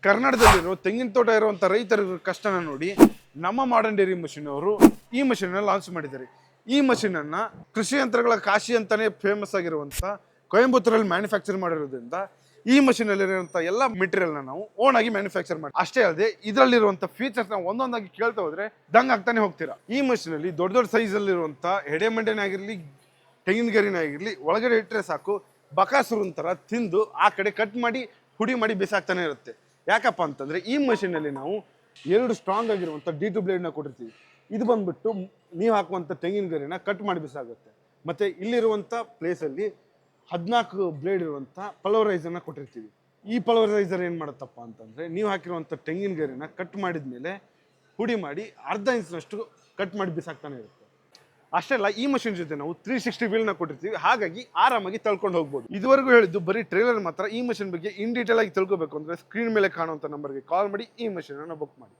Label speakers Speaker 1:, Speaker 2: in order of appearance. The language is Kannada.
Speaker 1: ಕರ್ನಾಟಕದಲ್ಲಿರೋ ತೆಂಗಿನ ತೋಟ ಇರುವಂಥ ರೈತರ ಕಷ್ಟನ ನೋಡಿ ನಮ್ಮ ಮಾಡರ್ನ್ ಡೈರಿ ಮಷಿನ್ ಅವರು ಈ ಮಷಿನ್ ಲಾಂಚ್ ಮಾಡಿದ್ದಾರೆ. ಈ ಮಷಿನ್ ಅನ್ನ ಕೃಷಿ ಯಂತ್ರಗಳ ಕಾಶಿ ಅಂತಾನೆ ಫೇಮಸ್ ಆಗಿರುವಂತ ಕೊಯಂಬತ್ತೂರಲ್ಲಿ ಮ್ಯಾನುಫ್ಯಾಕ್ಚರ್ ಮಾಡಿರೋದ್ರಿಂದ ಈ ಮಷಿನ್ ಅಲ್ಲಿರುವಂತ ಎಲ್ಲ ಮೆಟೀರಿಯಲ್ ನಾವು ಓನ್ ಆಗಿ ಮ್ಯಾನುಫ್ಯಾಕ್ಚರ್ ಮಾಡಿ ಅಷ್ಟೇ ಅಲ್ಲದೆ ಇದರಲ್ಲಿರುವಂತ ಫೀಚರ್ಸ್ ನಾವು ಒಂದೊಂದಾಗಿ ಕೇಳ್ತಾ ಹೋದ್ರೆ ದಂಗ್ ಆಗ್ತಾನೆ ಹೋಗ್ತೀರಾ. ಈ ಮಷಿನ್ ಅಲ್ಲಿ ದೊಡ್ಡ ದೊಡ್ಡ ಸೈಜ್ ಅಲ್ಲಿರುವಂತ ಎಡೆಮಂಡೆನೇ ಆಗಿರ್ಲಿ ತೆಂಗಿನ ಗರಿನೇ ಆಗಿರ್ಲಿ ಒಳಗಡೆ ಇಟ್ಟರೆ ಸಾಕು ಬಕಾಸುರು ತರ ತಿಂದು ಆ ಕಡೆ ಕಟ್ ಮಾಡಿ ಹುಡಿ ಮಾಡಿ ಬಿಸಾಕ್ತಾನೆ ಇರುತ್ತೆ. ಯಾಕಪ್ಪ ಅಂತಂದ್ರೆ ಈ ಮಷಿನ್ ಅಲ್ಲಿ ನಾವು 2 ಸ್ಟ್ರಾಂಗ್ ಆಗಿರುವಂತ D2 ಬ್ಲೇಡ್ ನ ಕೊಟ್ಟಿರ್ತೀವಿ. ಇದು ಬಂದ್ಬಿಟ್ಟು ನೀವು ಹಾಕುವಂತ ತೆಂಗಿನ ಗರಿನ ಕಟ್ ಮಾಡಿ ಬಿಸಾಗುತ್ತೆ. ಮತ್ತೆ ಇಲ್ಲಿರುವಂತ ಪ್ಲೇಸ್ ಅಲ್ಲಿ 14 ಬ್ಲೇಡ್ ಇರುವಂತ ಪಲ್ವರೈಸರ್ನ ಕೊಟ್ಟಿರ್ತೀವಿ. ಈ ಪಲ್ವರೈಸರ್ ಏನ್ ಮಾಡುತ್ತಪ್ಪ ಅಂತಂದ್ರೆ ನೀವು ಹಾಕಿರುವಂತ ತೆಂಗಿನ ಗರಿನ ಕಟ್ ಮಾಡಿದ್ಮೇಲೆ ಹುಡಿ ಮಾಡಿ ಅರ್ಧ ಇಂಚ್ನಷ್ಟು ಕಟ್ ಮಾಡಿ ಬಿಸಾಕ್ತಾನೆ ಇರುತ್ತೆ. ಅಷ್ಟೇ ಅಲ್ಲ, ಈ ಮಷಿನ್ ಜೊತೆ ನಾವು 360 ವೀಲ್ನ ಕೊಟ್ಟಿರ್ತೀವಿ, ಹಾಗಾಗಿ ಆರಾಮಾಗಿ ತಳ್ಕೊಂಡು ಹೋಗ್ಬೋದು. ಇದುವರೆಗೂ ಹೇಳಿದ್ದು ಬರೀ ಟ್ರೇಲರ್ ಮಾತ್ರ. ಈ ಮಷಿನ್ ಬಗ್ಗೆ ಇನ್ ಡೀಟೇಲ್ ಆಗಿ ತಿಳ್ಕೋಬೇಕು ಅಂದ್ರೆ ಸ್ಕ್ರೀನ್ ಮೇಲೆ ಕಾಣುವಂತ ನಂಬರ್ಗೆ ಕಾಲ್ ಮಾಡಿ ಈ ಮಷಿನ್ ಅನ್ನು ಬುಕ್ ಮಾಡಿ.